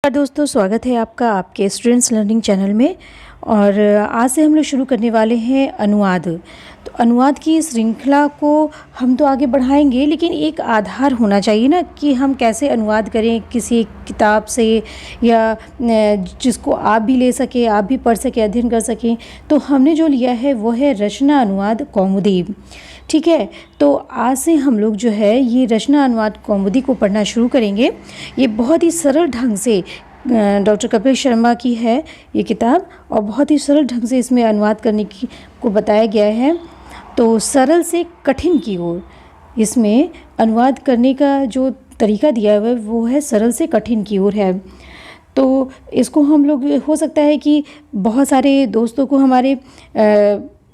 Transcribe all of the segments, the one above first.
दोस्तों, स्वागत है आपका आपके स्टूडेंट्स लर्निंग चैनल में। और आज से हम लोग शुरू करने वाले हैं अनुवाद। तो अनुवाद की श्रृंखला को हम तो आगे बढ़ाएंगे, लेकिन एक आधार होना चाहिए ना कि हम कैसे अनुवाद करें किसी किताब से, या जिसको आप भी ले सके, आप भी पढ़ सके, अध्ययन कर सकें। तो हमने जो लिया है वो है रचना अनुवाद कौमुदी। ठीक है, तो आज से हम लोग जो है ये रचना अनुवाद कौमुदी को पढ़ना शुरू करेंगे। ये बहुत ही सरल ढंग से डॉक्टर कपिल शर्मा की है ये किताब, और बहुत ही सरल ढंग से इसमें अनुवाद करने की को बताया गया है। तो सरल से कठिन की ओर इसमें अनुवाद करने का जो तरीका दिया हुआ है वो है सरल से कठिन की ओर है। तो इसको हम लोग, हो सकता है कि बहुत सारे दोस्तों को हमारे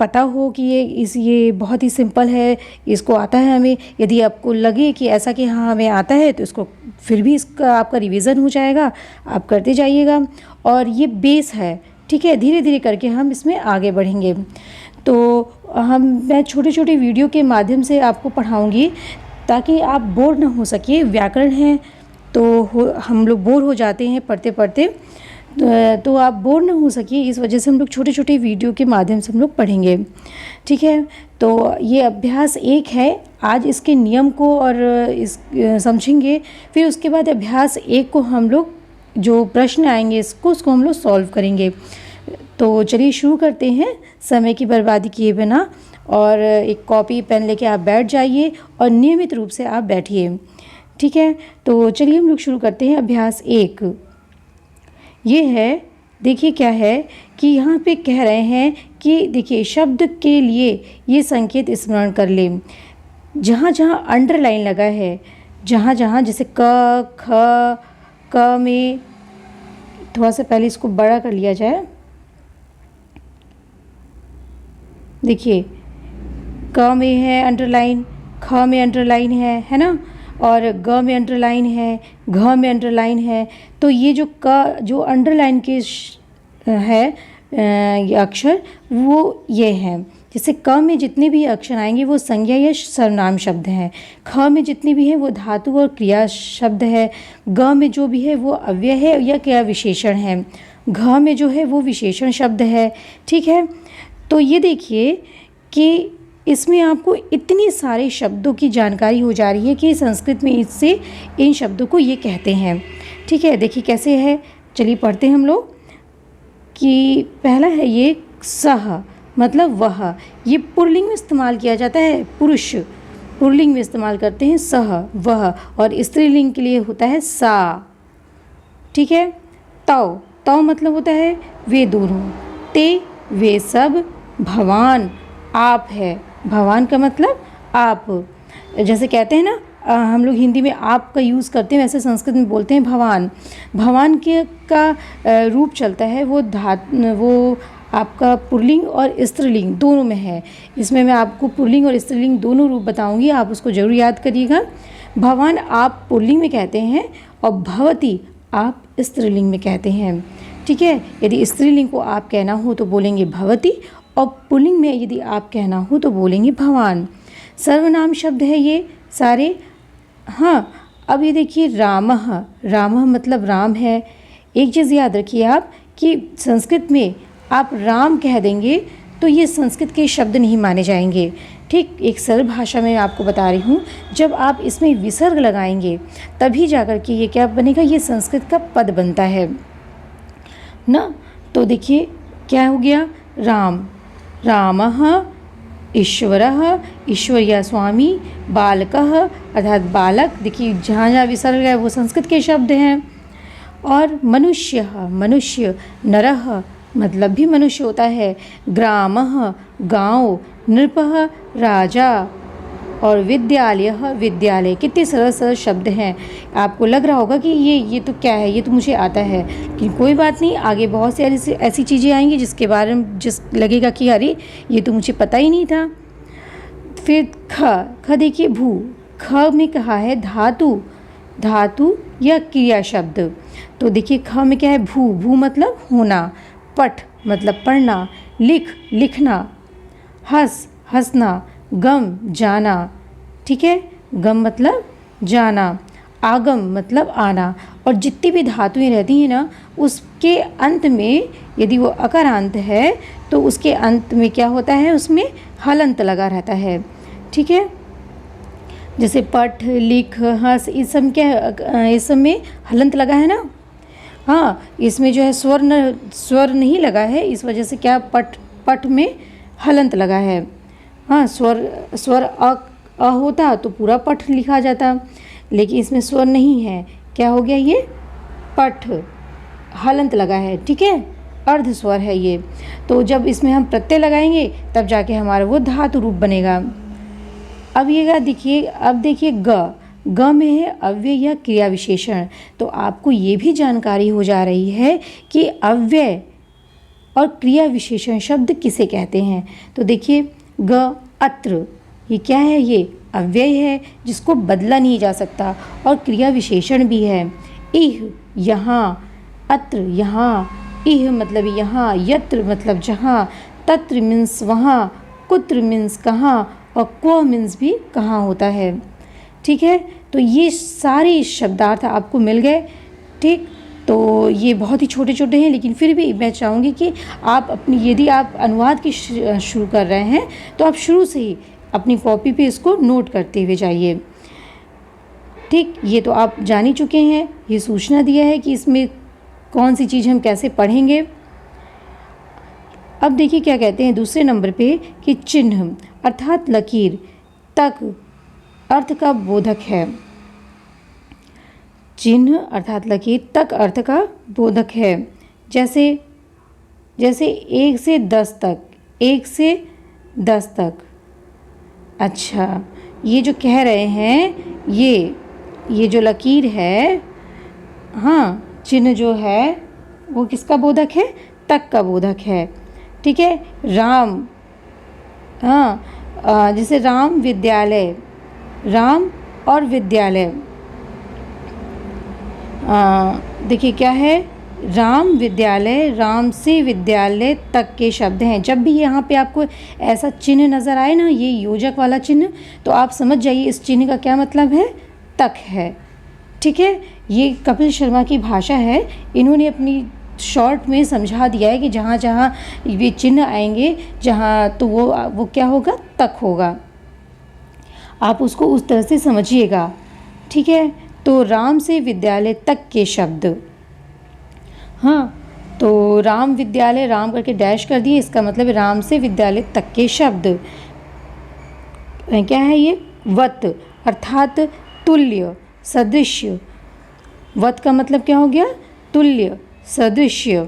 पता हो कि ये बहुत ही सिंपल है, इसको आता है हमें। यदि आपको लगे कि ऐसा कि हाँ हमें आता है, तो इसको फिर भी इसका आपका रिवीजन हो जाएगा, आप करते जाइएगा। और ये बेस है, ठीक है। धीरे धीरे करके हम इसमें आगे बढ़ेंगे। तो मैं छोटे छोटे वीडियो के माध्यम से आपको पढ़ाऊँगी ताकि आप बोर ना हो सके। व्याकरण है तो हम लोग बोर हो जाते हैं पढ़ते पढ़ते, तो आप बोर ना हो सके, इस वजह से हम लोग छोटे छोटे वीडियो के माध्यम से हम लोग पढ़ेंगे। ठीक है, तो ये अभ्यास 1 है। आज इसके नियम को और इस समझेंगे। फिर उसके बाद अभ्यास 1 को हम लोग जो प्रश्न आएंगे उसको हम लोग सॉल्व करेंगे। तो चलिए शुरू करते हैं समय की बर्बादी किए बिना। और एक कॉपी पेन लेके आप बैठ जाइए और नियमित रूप से आप बैठिए। ठीक है, तो चलिए हम लोग शुरू करते हैं अभ्यास 1। ये है, देखिए क्या है कि यहाँ पे कह रहे हैं कि देखिए शब्द के लिए ये संकेत स्मरण कर ले। जहाँ जहाँ अंडरलाइन लगा है, जहाँ जहाँ जैसे क ख क में, थोड़ा सा पहले इसको बड़ा कर लिया जाए। देखिए क में है अंडरलाइन, ख में अंडरलाइन है ना, और ग में अंडरलाइन है, घ में अंडरलाइन है। तो ये जो अंडरलाइन के है ये अक्षर, वो ये हैं। जैसे क में जितने भी अक्षर आएंगे वो संज्ञा या सर्वनाम शब्द हैं। ख में जितने भी हैं वो धातु और क्रिया शब्द है। ग में जो भी है वो अव्यय है या क्रिया विशेषण है। घ में जो है वो विशेषण शब्द है। ठीक है, तो ये देखिए कि इसमें आपको इतनी सारे शब्दों की जानकारी हो जा रही है कि संस्कृत में इससे इन शब्दों को ये कहते हैं। ठीक है, देखिए कैसे है, चलिए पढ़ते हैं हम लोग। कि पहला है ये सह, मतलब वह। ये पुल्लिंग में इस्तेमाल किया जाता है, पुरुष पुल्लिंग में इस्तेमाल करते हैं सह, वह। और स्त्रीलिंग के लिए होता है सा। ठीक है, तौ, तौ मतलब होता है वे दोनों। ते, वे सब। भवान, आप है। भवान का मतलब आप। जैसे कहते हैं ना, हम लोग हिंदी में आप का यूज़ करते हैं, वैसे संस्कृत में बोलते हैं भवान। भवान के का रूप चलता है वो आपका पुल्लिंग और स्त्रीलिंग दोनों में है। इसमें मैं आपको पुल्लिंग और स्त्रीलिंग दोनों रूप बताऊंगी, आप उसको जरूर याद करिएगा। भवान आप पुल्लिंग में कहते हैं और भवती आप स्त्रीलिंग में कहते हैं। ठीक है, यदि स्त्रीलिंग को आप कहना हो तो बोलेंगे भवती, और पुल्लिंग में यदि आप कहना हो तो बोलेंगे भवान। सर्वनाम शब्द है ये सारे। हाँ, अब ये देखिए रामः, रामः मतलब राम है। एक चीज़ याद रखिए आप कि संस्कृत में आप राम कह देंगे तो ये संस्कृत के शब्द नहीं माने जाएंगे। ठीक, एक सरल भाषा में आपको बता रही हूँ, जब आप इसमें विसर्ग लगाएंगे तभी जाकर के ये क्या बनेगा, ये संस्कृत का पद बनता है ना। तो देखिए क्या हो गया, राम, रामः, ईश्वरः, ईश्वर या स्वामी, बालकः अर्थात बालक। देखिए जहाँ जहाँ विसर्ग है वो संस्कृत के शब्द हैं। और मनुष्यः, मनुष्य। नरः मतलब भी मनुष्य होता है। ग्रामः, गाँव। नृपः, राजा। और विद्यालयः, विद्यालय। कितने सरल सरल शब्द हैं। आपको लग रहा होगा कि ये तो क्या है, ये तो मुझे आता है, लेकिन कोई बात नहीं, आगे बहुत सी ऐसी चीज़ें आएंगी जिसके बारे में लगेगा कि अरे ये तो मुझे पता ही नहीं था। फिर ख देखिए भू। ख में कहा है धातु, धातु या क्रिया शब्द। तो देखिए ख में क्या है, भू, भू मतलब होना। पठ मतलब पढ़ना। लिख, लिखना। हंस, हंसना। गम, जाना। ठीक है, गम मतलब जाना। आगम मतलब आना। और जितनी भी धातुएं रहती हैं ना, उसके अंत में यदि वो अकारांत है तो उसके अंत में क्या होता है, उसमें हलंत लगा रहता है। ठीक है, जैसे पठ, लिख, हंस, इस सब में हलंत लगा है ना। हाँ, इसमें जो है स्वर नहीं लगा है, इस वजह से क्या पठ में हलंत लगा है। हाँ, स्वर अ होता तो पूरा पठ लिखा जाता, लेकिन इसमें स्वर नहीं है, क्या हो गया, ये पठ, हलंत लगा है। ठीक है, अर्ध स्वर है ये। तो जब इसमें हम प्रत्यय लगाएंगे तब जाके हमारा वो धातु रूप बनेगा। अब ये देखिए, अब देखिए ग में है अव्यय या क्रिया विशेषण। तो आपको ये भी जानकारी हो जा रही है कि अव्यय और क्रिया विशेषण शब्द किसे कहते हैं। तो देखिए, ग अत्र, ये क्या है, ये अव्यय है जिसको बदला नहीं जा सकता, और क्रिया विशेषण भी है। इह, यहाँ, अत्र, यहाँ, इह मतलब यहाँ, यत्र मतलब जहाँ, तत्र मीन्स वहाँ, कुत्र मीन्स कहाँ, और क्व मीन्स भी कहाँ होता है। ठीक है, तो ये सारे शब्दार्थ आपको मिल गए। ठीक, तो ये बहुत ही छोटे छोटे हैं, लेकिन फिर भी मैं चाहूँगी कि आप अपनी, यदि आप अनुवाद की शुरू कर रहे हैं तो आप शुरू से ही अपनी कॉपी पे इसको नोट करते हुए जाइए। ठीक, ये तो आप जान ही चुके हैं, ये सूचना दिया है कि इसमें कौन सी चीज़ हम कैसे पढ़ेंगे। अब देखिए क्या कहते हैं दूसरे नंबर पे कि चिन्ह अर्थात लकीर तक अर्थ का बोधक है। चिन्ह अर्थात लकीर तक अर्थ का बोधक है। जैसे 1 से 10 तक, 1 से 10 तक। अच्छा, ये जो कह रहे हैं, ये जो लकीर है, हाँ, चिन्ह जो है वो किसका बोधक है, तक का बोधक है। ठीक है, राम, हाँ, जैसे राम विद्यालय, राम और विद्यालय, देखिए क्या है, राम विद्यालय, राम से विद्यालय तक के शब्द हैं। जब भी यहाँ पे आपको ऐसा चिन्ह नज़र आए ना, ये योजक वाला चिन्ह, तो आप समझ जाइए इस चिन्ह का क्या मतलब है, तक है। ठीक है, ये कपिल शर्मा की भाषा है, इन्होंने अपनी शॉर्ट में समझा दिया है कि जहाँ जहाँ ये चिन्ह आएंगे, जहाँ तो वो क्या होगा, तक होगा। आप उसको उस तरह से समझिएगा। ठीक है, तो राम से विद्यालय तक के शब्द, हाँ, तो राम विद्यालय, राम करके डैश कर दिए, इसका मतलब राम से विद्यालय तक के शब्द क्या है, ये वत अर्थात तुल्य, सदृश्य। वत का मतलब क्या हो गया, तुल्य, सदृश्य।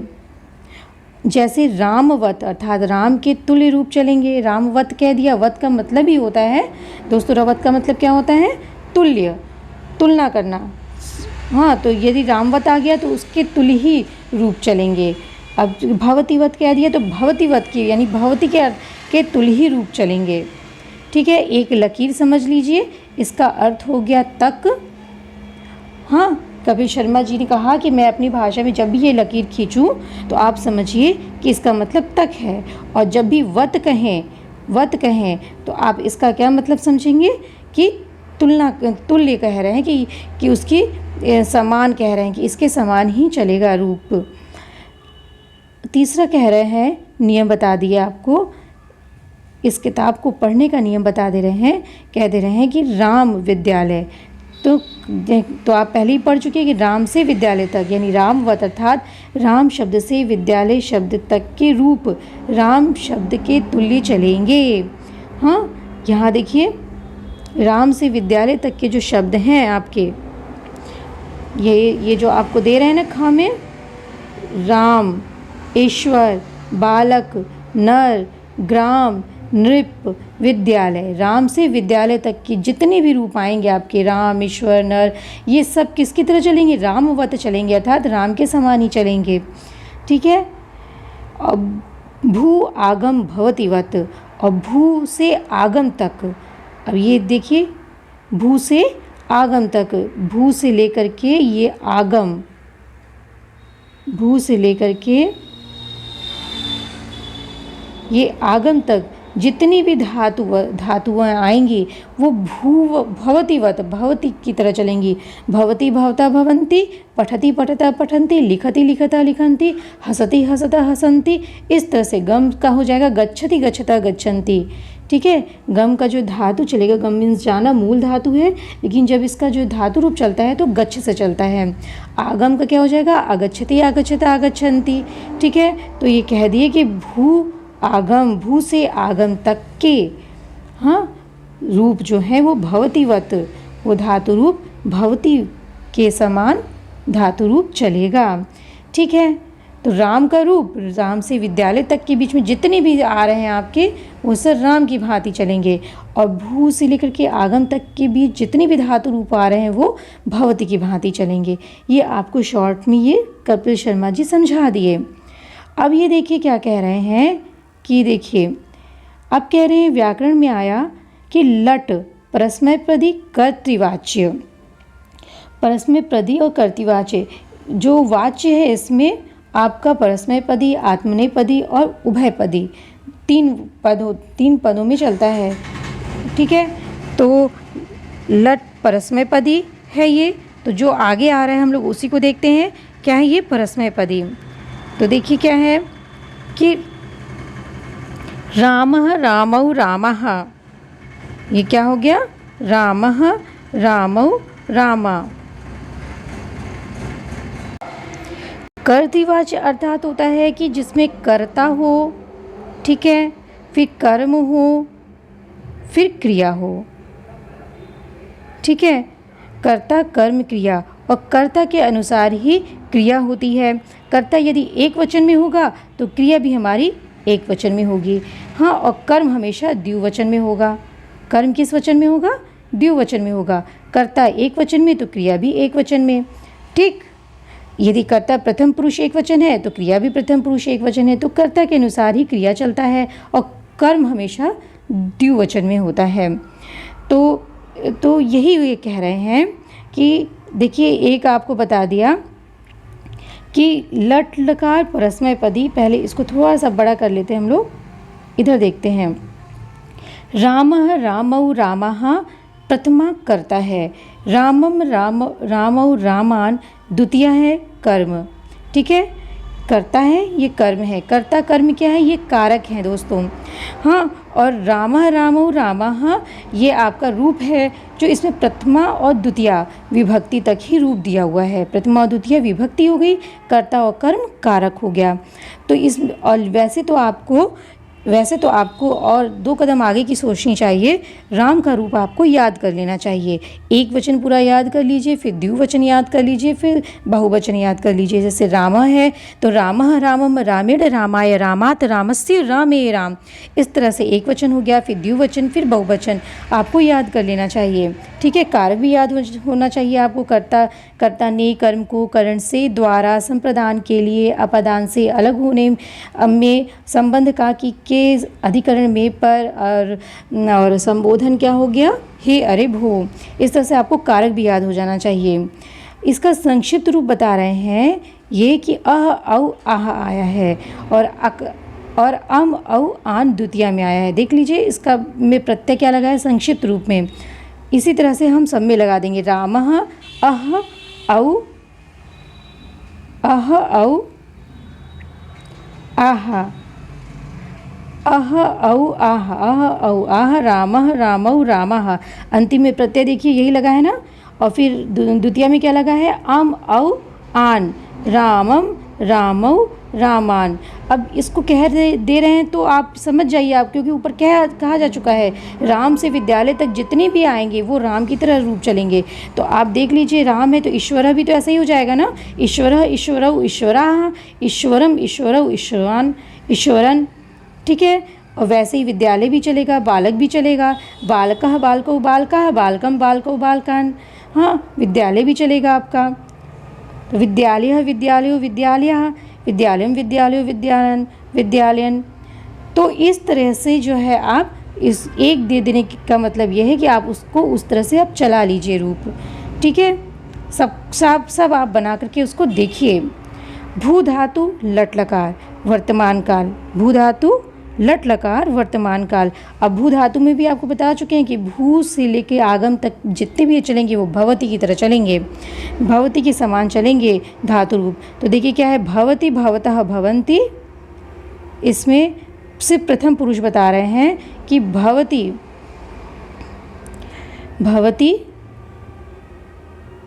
जैसे रामवत अर्थात राम के तुल्य रूप चलेंगे, रामवत कह दिया, वत का मतलब ही होता है दोस्तों, रवत का मतलब क्या होता है, तुल्य, तुलना करना। हाँ, तो यदि रामवत आ गया तो उसके तुल्य ही रूप चलेंगे। अब भवतीवत कह दिया तो भवतीवत की यानी भवती के तुल्य ही रूप चलेंगे। ठीक है, एक लकीर समझ लीजिए, इसका अर्थ हो गया तक। हाँ, कपिल शर्मा जी ने कहा कि मैं अपनी भाषा में जब भी ये लकीर खींचूं तो आप समझिए कि इसका मतलब तक है, और जब भी वत कहें तो आप इसका क्या मतलब समझेंगे कि तुल्य कह रहे हैं, कि उसकी समान कह रहे हैं, कि इसके समान ही चलेगा रूप। तीसरा कह रहे हैं, नियम बता दिया आपको, इस किताब को पढ़ने का नियम बता दे रहे हैं, कह दे रहे हैं कि राम विद्यालय, तो आप पहले ही पढ़ चुके हैं कि राम से विद्यालय तक यानी रामवत अर्थात राम शब्द से विद्यालय शब्द तक के रूप राम शब्द के तुल्य चलेंगे। हाँ, यहाँ देखिए राम से विद्यालय तक के जो शब्द हैं आपके, ये जो आपको दे रहे हैं ना खा में, राम, ईश्वर, बालक, नर, ग्राम, नृप, विद्यालय, राम से विद्यालय तक की जितने भी रूप आएंगे आपके, राम, ईश्वर, नर, ये सब किसकी तरह चलेंगे, रामवत चलेंगे अर्थात राम के समान ही चलेंगे। ठीक है, अब भू आगम भवतीवत, और भू से आगम तक, अब ये देखिए भू से आगम तक, भू से लेकर के ये आगम, भू से लेकर के ये आगम तक, जितनी भी धातुएं आएंगी वो भवतीवत भवती की तरह चलेंगी। भवती भवता भवन्ति, पठति पठता पठन्ति, लिखति लिखता लिखन्ति, हसति हसता हसन्ति। इस तरह से गम का हो जाएगा गच्छति गच्छता गच्छन्ति। ठीक है, गम का जो धातु चलेगा, गम मीन्स जाना मूल धातु है, लेकिन जब इसका जो धातु रूप चलता है तो गच्छ से चलता है। आगम का क्या हो जाएगा, आगच्छति आगच्छता आगच्छन्ति। ठीक है, तो ये कह दिए कि भू आगम, भू से आगम तक के रूप जो है वो भवतीवत, वो धातु रूप भवती के समान धातु रूप चलेगा। ठीक है, तो राम का रूप, राम से विद्यालय तक के बीच में जितने भी आ रहे हैं आपके, वो सब राम की भांति चलेंगे। और भू से लेकर के आगम तक के बीच जितने भी धातु रूप आ रहे हैं वो भवती की भांति चलेंगे। ये आपको शॉर्ट में ये कपिल शर्मा जी समझा दिए। अब ये देखिए क्या कह रहे हैं कि देखिए, अब कह रहे हैं व्याकरण में आया कि लट परस्मैपदी कर्तृवाच्य, परस्मैपदी और कर्तृवाच्य जो वाच्य है इसमें आपका परस्मैपदी, आत्मनेपदी और उभयपदी तीन पदों में चलता है। ठीक है, तो लट परस्मैपदी है ये, तो जो आगे आ रहा है हम लोग उसी को देखते हैं। क्या है ये परस्मैपदी, तो देखिए क्या है कि रामः रामौ रामः, ये क्या हो गया, रामः रामौ रामा। कर्तृवाच्य अर्थात होता है कि जिसमें कर्ता हो, ठीक है, फिर कर्म हो, फिर क्रिया हो। ठीक है, कर्ता कर्म क्रिया, और कर्ता के अनुसार ही क्रिया होती है। कर्ता यदि एक वचन में होगा तो क्रिया भी हमारी एक वचन में होगी। हाँ, और कर्म हमेशा द्विवचन में होगा। कर्म किस वचन में होगा, द्विवचन में होगा। कर्ता एक वचन में तो क्रिया भी एक वचन में। ठीक, यदि कर्ता प्रथम पुरुष एक वचन है तो क्रिया भी प्रथम पुरुष एक वचन है। तो कर्ता के अनुसार ही क्रिया चलता है और कर्म हमेशा द्विवचन में होता है। तो यही ये कह रहे हैं कि देखिए, एक आपको बता दिया कि लट लकार परस्मैपदी, पहले इसको थोड़ा सा बड़ा कर लेते हैं हम लोग, इधर देखते हैं। रामः रामौ रामः प्रथमा कर्ता है, रामम रामौ रामान द्वितीय है कर्म। ठीक है, कर्ता है ये कर्म है, कर्ता कर्म क्या है, ये कारक है दोस्तों। हाँ, और रामः रामौ रामः ये आपका रूप है जो इसमें प्रथमा और द्वितीया विभक्ति तक ही रूप दिया हुआ है। प्रथमा और द्वितीया विभक्ति हो गई, कर्ता और कर्म कारक हो गया। तो इस और वैसे तो आपको और 2 कदम आगे की सोचनी चाहिए। राम का रूप आपको याद कर लेना चाहिए। एक वचन पूरा याद कर लीजिए, फिर द्विवचन याद कर लीजिए, फिर बहुवचन याद कर लीजिए। जैसे राम है तो रामः रामम रामेण रामाय रामात रामस्य रामे राम, इस तरह से एक वचन हो गया, फिर द्विवचन, फिर बहुवचन आपको याद कर लेना चाहिए। ठीक है, कारक भी याद होना चाहिए आपको। कर्ता ने कर्म को करण से, द्वारा, संप्रदान के लिए, अपदान से अलग होने में, संबंध का के अधिकरण में, पर और संबोधन क्या हो गया, हे अरे भो। इस तरह से आपको कारक भी याद हो जाना चाहिए। इसका संक्षिप्त रूप बता रहे हैं ये कि अह औ आह आया है और अम औ आन द्वितीया में आया है। देख लीजिए इसका में प्रत्यय क्या लगा है संक्षिप्त रूप में। इसी तरह से हम सब में लगा देंगे। रामः अह औ आह, अह औ आह, अह औ आह, रामः रामौ रामः। अंतिम में प्रत्यय देखिए यही लगा है ना। और फिर द्वितीय में क्या लगा है, अम औ आन, रामम रामौ रामान। अब इसको कह दे रहे हैं तो आप समझ जाइए आप, क्योंकि ऊपर कहा जा चुका है राम से विद्यालय तक जितने भी आएंगे वो राम की तरह रूप चलेंगे। तो आप देख लीजिए, राम है तो ईश्वर भी तो ऐसा ही हो जाएगा ना। ईश्वर ईश्वरौ ईश्वराः, ईश्वरम ईश्वरौ ईश्वरान ईश्वरन। ठीक है, और वैसे ही विद्यालय भी चलेगा, बालक भी चलेगा, बालकः बालकौ बालकाः, बालकम बालकौ बालकान। हाँ, विद्यालय भी चलेगा आपका। तो विद्यालयः विद्यालयो विद्यालयः, विद्यालयम विद्यालयो विद्यालयन विद्यालयन। तो इस तरह से जो है आप इस एक दे देने का मतलब यह है कि आप उसको उस तरह से आप चला लीजिए रूप। ठीक है, सब आप बना करके उसको देखिए। भू धातु लट लकार वर्तमान काल, भू धातु लट लकार वर्तमान काल। अब भू धातु में भी आपको बता चुके हैं कि भू से लेके आगम तक जितने भी चलेंगे वो भवती की तरह चलेंगे, भवती के समान चलेंगे धातु रूप। तो देखिए क्या है, भवती, भवतः, भवंती। इसमें सिर्फ प्रथम पुरुष बता रहे हैं कि भवती, भवती,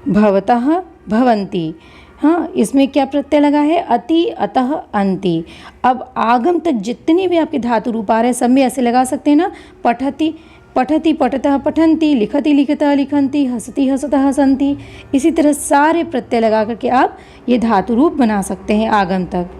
भवतः, भवंती। हाँ, इसमें क्या प्रत्यय लगा है, अति, अतः, अंति। अब आगम तक जितने भी आपके धातु रूप आ रहे हैं सब में ऐसे लगा सकते हैं ना, पठति, पठति, पठतः, पठन्ति, लिखति, लिखतः, लिखन्ति, हसति, हसतः, हसन्ति। इसी तरह सारे प्रत्यय लगा करके आप ये धातु रूप बना सकते हैं आगम तक।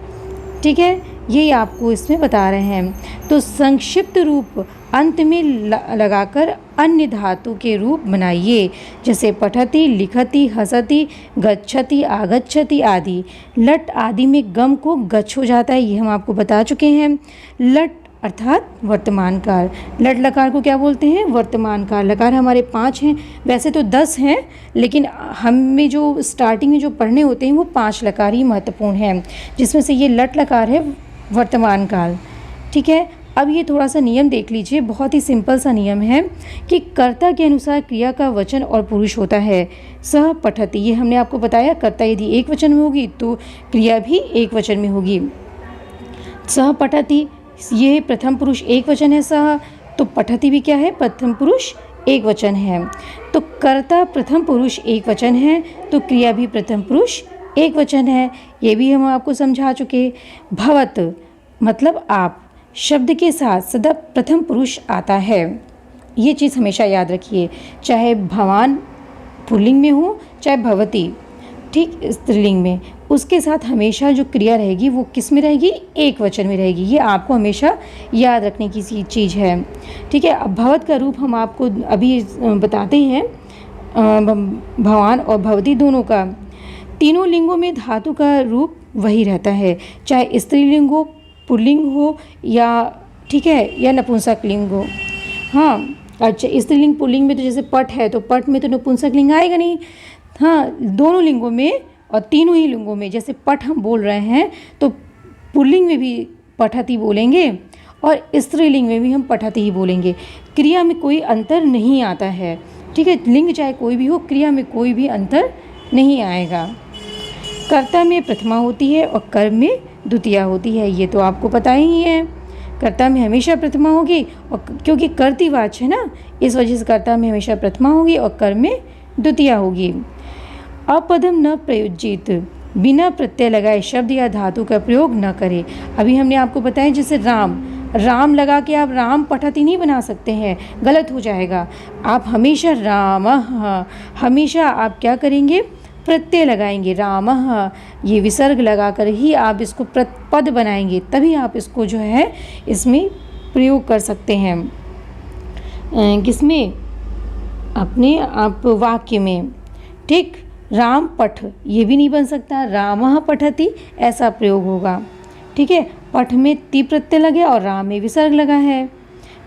ठीक है, यही आपको इसमें बता रहे हैं। तो संक्षिप्त रूप अंत में लगाकर अन्य धातु के रूप बनाइए, जैसे पठति, लिखति, हसति, गच्छति, आगच्छति आदि। लट आदि में गम को गच्छ हो जाता है, ये हम आपको बता चुके हैं। लट अर्थात वर्तमान काल। लट लकार को क्या बोलते हैं, वर्तमान काल। लकार हमारे 5 हैं, वैसे तो 10 हैं, लेकिन हमें जो स्टार्टिंग में जो पढ़ने होते हैं वो 5 लकार ही महत्वपूर्ण हैं, जिसमें से ये लट लकार है वर्तमान काल। ठीक है, अब ये थोड़ा सा नियम देख लीजिए, बहुत ही सिंपल सा नियम है कि कर्ता के अनुसार क्रिया का वचन और पुरुष होता है। सह पठति, ये हमने आपको बताया, कर्ता यदि एक वचन में होगी तो क्रिया भी एक वचन में होगी। सह पठति, ये प्रथम पुरुष एक वचन है सह, तो पठति भी क्या है, प्रथम पुरुष एक वचन है। तो कर्ता प्रथम पुरुष एक वचन है तो क्रिया भी प्रथम पुरुष एक वचन है, ये भी हम आपको समझा चुके। भवत मतलब आप, शब्द के साथ सदा प्रथम पुरुष आता है, ये चीज़ हमेशा याद रखिए, चाहे भवान पुल्लिंग में हो चाहे भवती ठीक स्त्रीलिंग में, उसके साथ हमेशा जो क्रिया रहेगी वो किस में रहेगी, एक वचन में रहेगी। ये आपको हमेशा याद रखने की चीज़ है। ठीक है, अब भवत का रूप हम आपको अभी बताते हैं, भवान और भवती दोनों का। तीनों लिंगों में धातु का रूप वही रहता है, चाहे स्त्रीलिंग हो, पुल्लिंग हो, या ठीक है, या नपुंसक लिंग हो। हाँ, अच्छा, स्त्रीलिंग पुल्लिंग में तो जैसे पट है तो पट में तो नपुंसक लिंग आएगा नहीं। हाँ, दोनों लिंगों में और तीनों ही लिंगों में, जैसे पट हम बोल रहे हैं तो पुल्लिंग में भी पठति बोलेंगे और स्त्रीलिंग में भी हम पठति ही बोलेंगे। क्रिया में कोई अंतर नहीं आता है। ठीक है, लिंग चाहे कोई भी हो, क्रिया में कोई भी अंतर नहीं आएगा। कर्ता में प्रथमा होती है और कर्म में द्वितीया होती है, ये तो आपको पता ही है। कर्ता में हमेशा प्रथमा होगी, और क्योंकि कर्तृवाच्य है ना, इस वजह से कर्ता में हमेशा प्रथमा होगी और कर्म में द्वितीया होगी। अपदम न प्रयुज्येत, बिना प्रत्यय लगाए शब्द या धातु का प्रयोग न करें। अभी हमने आपको बताया, जैसे राम, राम लगा के आप राम पठति नहीं बना सकते हैं, गलत हो जाएगा। आप हमेशा राम, हमेशा आप क्या करेंगे, प्रत्यय लगाएंगे। रामः, ये विसर्ग लगाकर ही आप इसको पद बनाएंगे, तभी आप इसको जो है इसमें प्रयोग कर सकते हैं। किसमें, अपने आप वाक्य में। ठीक, राम पठ ये भी नहीं बन सकता, रामः पठति ऐसा प्रयोग होगा। ठीक है, पठ में ती प्रत्यय लगे और राम में विसर्ग लगा है,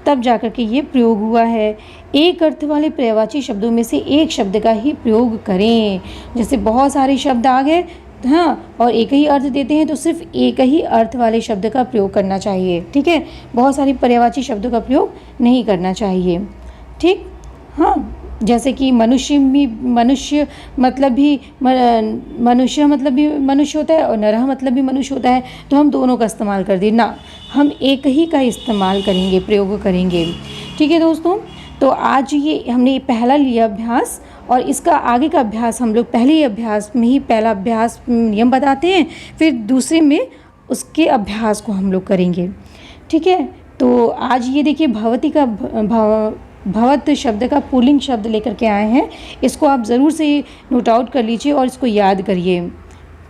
तब जाकर के ये प्रयोग हुआ है। एक अर्थ वाले पर्यायवाची शब्दों में से एक शब्द का ही प्रयोग करें। जैसे बहुत सारे शब्द आ गए, हाँ, और एक ही अर्थ देते हैं तो सिर्फ एक ही अर्थ वाले शब्द का प्रयोग करना चाहिए। ठीक है, बहुत सारी पर्यायवाची शब्दों का प्रयोग नहीं करना चाहिए। ठीक, हाँ, जैसे कि मनुष्य मतलब भी मनुष्य होता है और नरह मतलब भी मनुष्य होता है, तो हम दोनों का इस्तेमाल कर दें ना, हम एक ही का इस्तेमाल करेंगे, प्रयोग करेंगे। ठीक है दोस्तों, तो आज ये हमने पहला लिया अभ्यास, और इसका आगे का अभ्यास हम लोग पहले ही अभ्यास में ही, पहला अभ्यास नियम बताते हैं, फिर दूसरे में उसके अभ्यास को हम लोग करेंगे। ठीक है, तो आज ये देखिए भवती का भवत शब्द का पुल्लिंग शब्द लेकर के आए हैं, इसको आप ज़रूर से नोट आउट कर लीजिए और इसको याद करिए।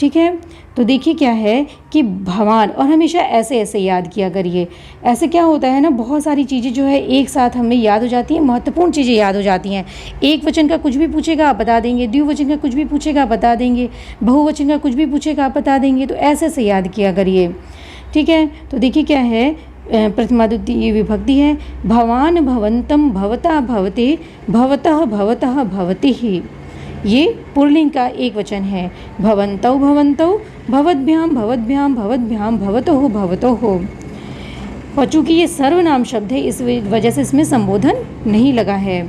ठीक है, तो देखिए क्या है कि भवान, और हमेशा ऐसे ऐसे याद किया करिए। ऐसे क्या होता है ना, बहुत सारी चीज़ें जो है एक साथ हमें याद हो जाती हैं, महत्वपूर्ण चीज़ें याद हो जाती हैं। एक वचन का कुछ भी पूछेगा आप बता देंगे, द्विवचन का कुछ भी पूछेगा आप बता देंगे, बहुवचन का कुछ भी पूछेगा आप बता देंगे, तो ऐसे ऐसे याद किया करिए। ठीक है, तो देखिए क्या है, प्रथमा द्वितीय विभक्ति है, भवान भवंतम भवता भवते भवतः भवतः भवतिः, ये पुल्लिंग का एक वचन है। भवन्तौ भवन्तौ भवद्भ्याम भवद्भ्याम भवद्भ्याम भवतोः भवतोः। और चूँकि ये सर्वनाम शब्द है इस वजह से इसमें संबोधन नहीं लगा है।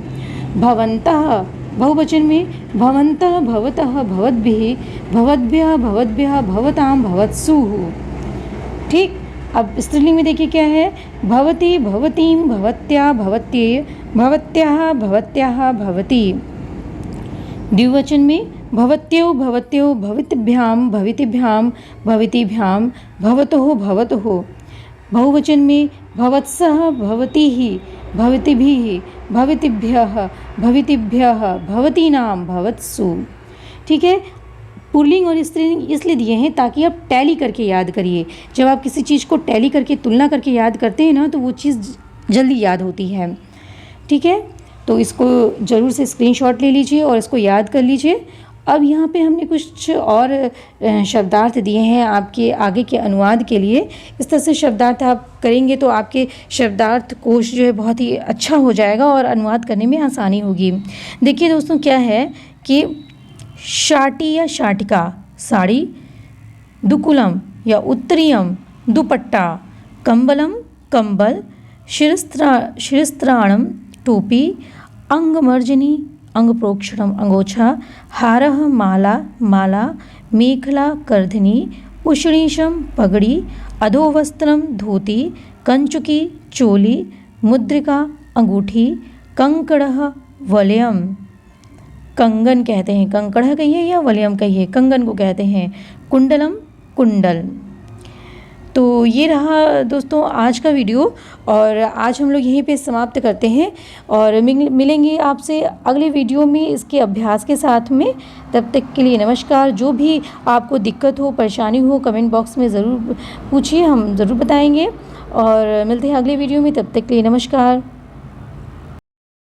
भवन्तः बहुवचन में भवन्तः भवतः भवद्भिः भवद्भ्यः भवद्भ्यः भवतां भवत्सुः। ठीक, अब स्त्रीलिंग में देखिए क्या है, भवति भवतीं भवत्या भवत्ये भवत्याः भवत्याः भवति। द्विवचन में भवत्यो भवत्यो भवितभ्यां भवितिभ्यां भवितिभ्यां भवतोः भवतोः। बहुवचन में भवत्सः भवतीः भवतिभिः भवितिभ्यः भवितिभ्यः भवतीनां भवत्सु। ठीक है, पुल्लिंग और स्त्रीलिंग इसलिए दिए हैं ताकि आप टैली करके याद करिए। जब आप किसी चीज़ को टैली करके तुलना करके याद करते हैं ना तो वो चीज़ जल्दी याद होती है। ठीक है, तो इसको ज़रूर से स्क्रीनशॉट ले लीजिए और इसको याद कर लीजिए। अब यहाँ पे हमने कुछ और शब्दार्थ दिए हैं आपके आगे के अनुवाद के लिए। इस तरह से शब्दार्थ आप करेंगे तो आपके शब्दार्थ कोश जो है बहुत ही अच्छा हो जाएगा और अनुवाद करने में आसानी होगी। देखिए दोस्तों, क्या है कि शाटी या शाटिका साड़ी, दुकुलम या उत्तरीयम दुपट्टा, कंबलम कंबल, शिरस्त्राणम टोपी, अंगमर्जनी अंगप्रोक्षणम अंगोछा, हारः माला माला, मेखला कर्धनी, उष्णीशम पगड़ी, अधोवस्त्रम धोती, कंचुकी चोली, मुद्रिका अंगूठी, कंकड़ः वलयम, कंगन कहते हैं, कंकड़ कहिए या वलयम कहिए, कंगन को कहते हैं, कुंडलम कुंडल। तो ये रहा दोस्तों आज का वीडियो और आज हम लोग यहीं पे समाप्त करते हैं और मिलेंगे आपसे अगले वीडियो में इसके अभ्यास के साथ में। तब तक के लिए नमस्कार। जो भी आपको दिक्कत हो परेशानी हो कमेंट बॉक्स में ज़रूर पूछिए, हम ज़रूर बताएंगे और मिलते हैं अगले वीडियो में। तब तक के लिए नमस्कार।